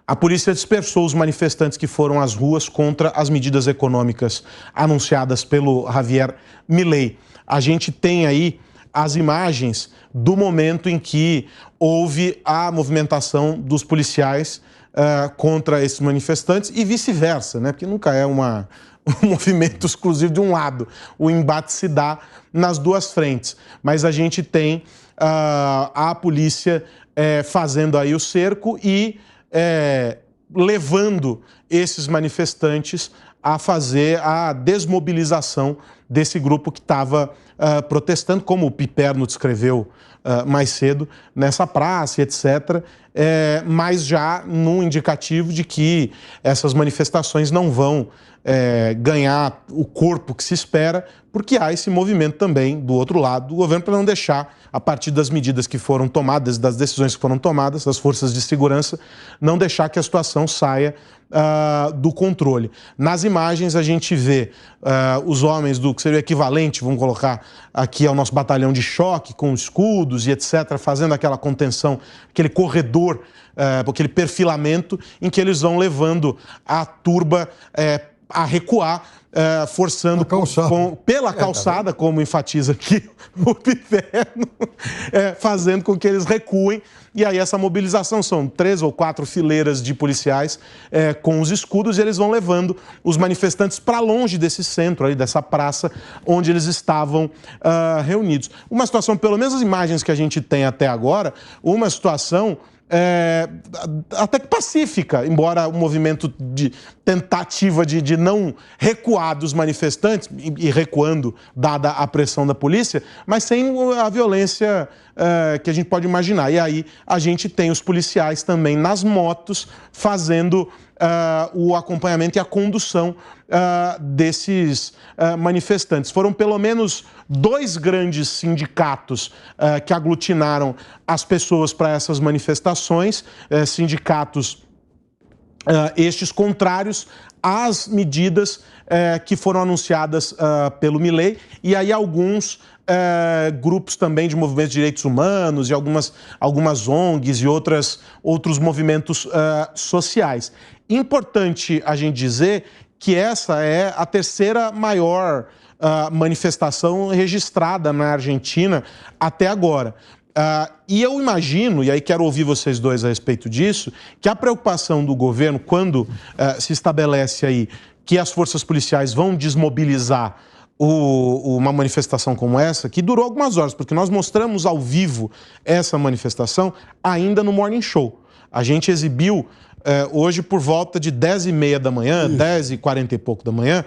A polícia dispersou os manifestantes que foram às ruas contra as medidas econômicas anunciadas pelo Javier Milei. A gente tem aí as imagens do momento em que houve a movimentação dos policiais contra esses manifestantes e vice-versa, né? Porque nunca é um movimento exclusivo de um lado. O embate se dá nas duas frentes. Mas a gente tem a polícia fazendo aí o cerco e levando esses manifestantes a fazer a desmobilização desse grupo que estava protestando, como o Piperno descreveu mais cedo, nessa praça, etc., mas já num indicativo de que essas manifestações não vão ganhar o corpo que se espera, porque há esse movimento também do outro lado do governo para não deixar, a partir das medidas que foram tomadas, das decisões que foram tomadas, das forças de segurança, não deixar que a situação saia do controle. Nas imagens a gente vê os homens do que seria o equivalente, vamos colocar aqui ao nosso batalhão de choque, com escudos e etc., fazendo aquela contenção, aquele corredor, aquele perfilamento em que eles vão levando a turba a recuar, forçando pela calçada, como enfatiza aqui o Piperno, fazendo com que eles recuem. E aí essa mobilização são 3 ou 4 fileiras de policiais com os escudos, e eles vão levando os manifestantes para longe desse centro, aí, dessa praça onde eles estavam reunidos. Uma situação, pelo menos as imagens que a gente tem até agora, uma situação até que pacífica, embora o movimento de tentativa de não recuar dos manifestantes, e recuando dada a pressão da polícia, mas sem a violência que a gente pode imaginar. E aí a gente tem os policiais também nas motos fazendo o acompanhamento e a condução desses manifestantes. Foram pelo menos 2 grandes sindicatos que aglutinaram as pessoas para essas manifestações, sindicatos estes contrários às medidas que foram anunciadas pelo Milei, e aí alguns grupos também de movimentos de direitos humanos e algumas ONGs e outros movimentos sociais. Importante a gente dizer que essa é a 3ª maior manifestação registrada na Argentina até agora. E eu imagino, e aí quero ouvir vocês dois a respeito disso, que a preocupação do governo, quando se estabelece aí que as forças policiais vão desmobilizar uma manifestação como essa, que durou algumas horas, porque nós mostramos ao vivo essa manifestação ainda no Morning Show. A gente exibiu hoje por volta de 10h30 da manhã, 10h40 e pouco da manhã,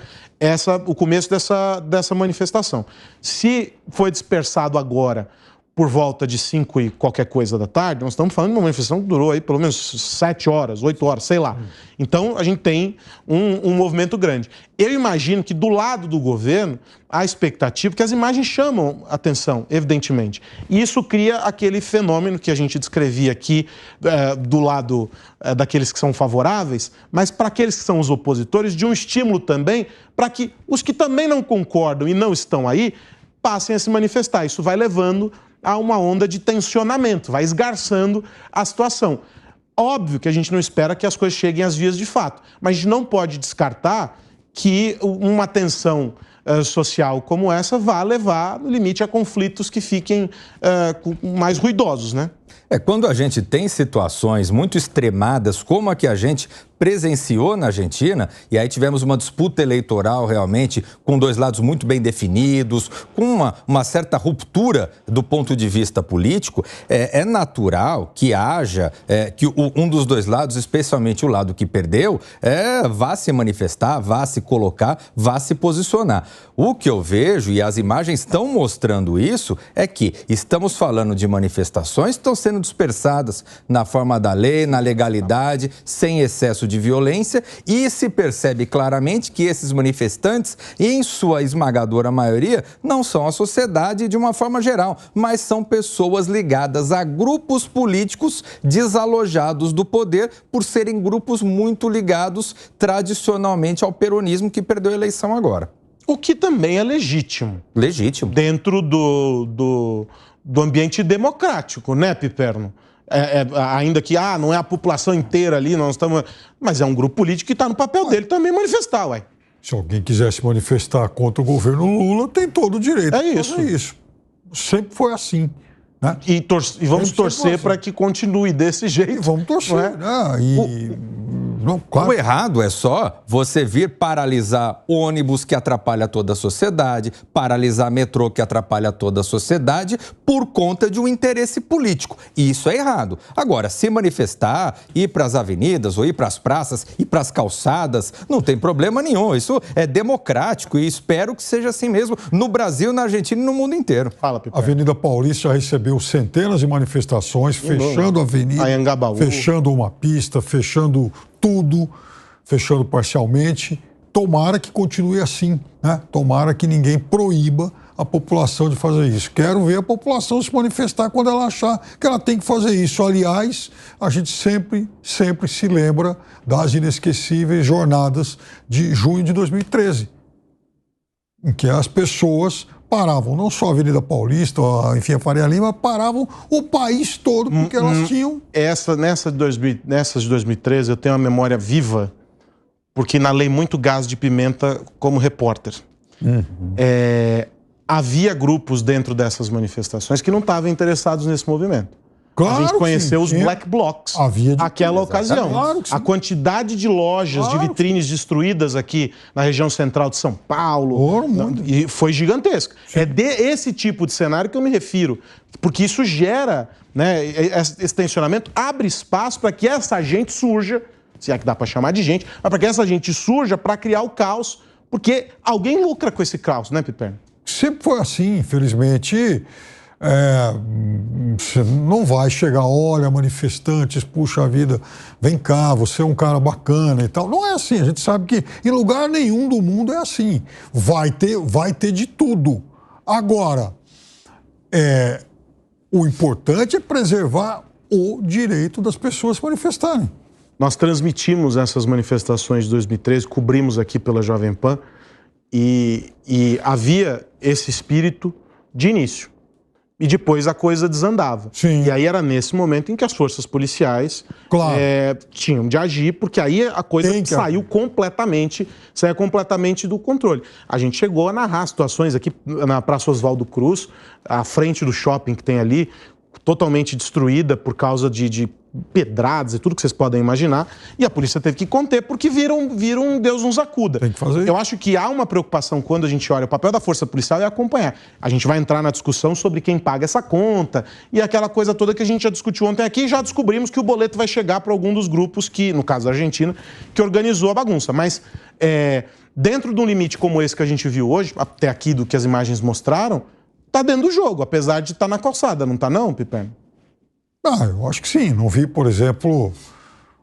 o começo dessa manifestação. Se foi dispersado agora por volta de 5 e qualquer coisa da tarde, nós estamos falando de uma manifestação que durou aí pelo menos 7 horas, 8 horas, sei lá. Então, a gente tem um movimento grande. Eu imagino que do lado do governo, há expectativa, porque as imagens chamam atenção, evidentemente. E isso cria aquele fenômeno que a gente descrevia aqui, do lado daqueles que são favoráveis, mas para aqueles que são os opositores, de um estímulo também para que os que também não concordam e não estão aí, passem a se manifestar. Isso vai levando a uma onda de tensionamento, vai esgarçando a situação. Óbvio que a gente não espera que as coisas cheguem às vias de fato, mas a gente não pode descartar que uma tensão social como essa vá levar, no limite, a conflitos que fiquem mais ruidosos, né? Quando a gente tem situações muito extremadas, como a que a gente presenciou na Argentina, e aí tivemos uma disputa eleitoral realmente com 2 lados muito bem definidos, com uma certa ruptura do ponto de vista político, é natural que haja, que um dos 2 lados, especialmente o lado que perdeu, vá se manifestar, vá se colocar, vá se posicionar. O que eu vejo, e as imagens estão mostrando isso, é que estamos falando de manifestações que estão sendo dispersadas na forma da lei, na legalidade, sem excesso de violência, e se percebe claramente que esses manifestantes, em sua esmagadora maioria, não são a sociedade de uma forma geral, mas são pessoas ligadas a grupos políticos desalojados do poder por serem grupos muito ligados tradicionalmente ao peronismo que perdeu a eleição agora. O que também é legítimo. Legítimo. Dentro do ambiente democrático, né, Piperno? ainda que não é a população inteira ali, nós estamos... Mas é um grupo político que está no papel dele também manifestar, ué. Se alguém quiser se manifestar contra o governo Lula, tem todo o direito de fazer isso. Sempre foi assim. Né? E vamos torcer para que continue desse jeito. Vamos torcer. Claro. O errado é só você vir paralisar ônibus que atrapalha toda a sociedade, paralisar metrô que atrapalha toda a sociedade por conta de um interesse político. E isso é errado. Agora, se manifestar, ir para as avenidas ou ir para as praças, ir para as calçadas, não tem problema nenhum. Isso é democrático e espero que seja assim mesmo no Brasil, na Argentina e no mundo inteiro. Fala, Piper. A Avenida Paulista já recebeu centenas de manifestações, fechando a avenida, fechando uma pista, fechando tudo, fechando parcialmente. Tomara que continue assim, né? Tomara que ninguém proíba a população de fazer isso. Quero ver a população se manifestar quando ela achar que ela tem que fazer isso. Aliás, a gente sempre se lembra das inesquecíveis jornadas de junho de 2013, em que as pessoas paravam, não só a Avenida Paulista, enfim, a Faria Lima, paravam o país todo, porque elas tinham... Nessas de 2013, eu tenho uma memória viva, porque inalei muito gás de pimenta como repórter. Havia grupos dentro dessas manifestações que não estavam interessados nesse movimento. Claro, a gente conheceu os Black Blocs naquela ocasião. Claro, a quantidade de lojas, de vitrines destruídas aqui na região central de São Paulo e foi gigantesca. Sim. É desse tipo de cenário que eu me refiro, porque isso gera, né, esse tensionamento abre espaço para que essa gente surja, se é que dá para chamar de gente, mas para que essa gente surja para criar o caos, porque alguém lucra com esse caos, né, Piper? Sempre foi assim, infelizmente. Você não vai chegar, olha, manifestantes, puxa vida, vem cá, você é um cara bacana e tal. Não é assim, a gente sabe que em lugar nenhum do mundo é assim. Vai ter de tudo. Agora, o importante é preservar o direito das pessoas se manifestarem. Nós transmitimos essas manifestações de 2013, cobrimos aqui pela Jovem Pan e havia esse espírito de início. E depois a coisa desandava. Sim. E aí era nesse momento em que as forças policiais tinham de agir, porque aí a coisa saiu completamente do controle. A gente chegou a narrar situações aqui na Praça Oswaldo Cruz, à frente do shopping que tem ali, totalmente destruída por causa de pedradas e tudo que vocês podem imaginar, e a polícia teve que conter porque viram Deus nos acuda. Tem que fazer. Eu acho que há uma preocupação quando a gente olha o papel da força policial é acompanhar. A gente vai entrar na discussão sobre quem paga essa conta e aquela coisa toda que a gente já discutiu ontem aqui e já descobrimos que o boleto vai chegar para algum dos grupos que, no caso da Argentina, que organizou a bagunça. Mas dentro de um limite como esse que a gente viu hoje, até aqui do que as imagens mostraram, tá dentro do jogo, apesar de estar na calçada, não tá não, Piper? Eu acho que sim. Não vi, por exemplo,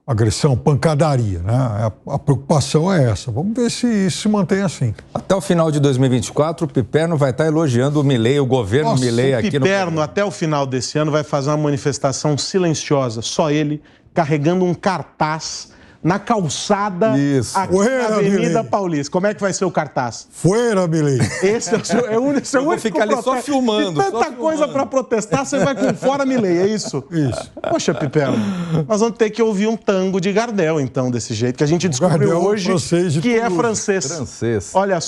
agressão, pancadaria, né? A preocupação é essa. Vamos ver se isso se mantém assim. Até o final de 2024, o Piperno vai estar elogiando o Milei, o governo Milei aqui no... O Piperno, até o final desse ano, vai fazer uma manifestação silenciosa, só ele, carregando um cartaz na calçada aqui na Avenida Paulista. Como é que vai ser o cartaz? Fuera, Milei. Esse é o único. Eu vou ficar ali só filmando. Tem tanta coisa para protestar, você vai com fora, Milei, é isso? Isso. Poxa, Piperno, nós vamos ter que ouvir um tango de Gardel, então, desse jeito, que a gente descobriu hoje que é francês. Francês. Olha só.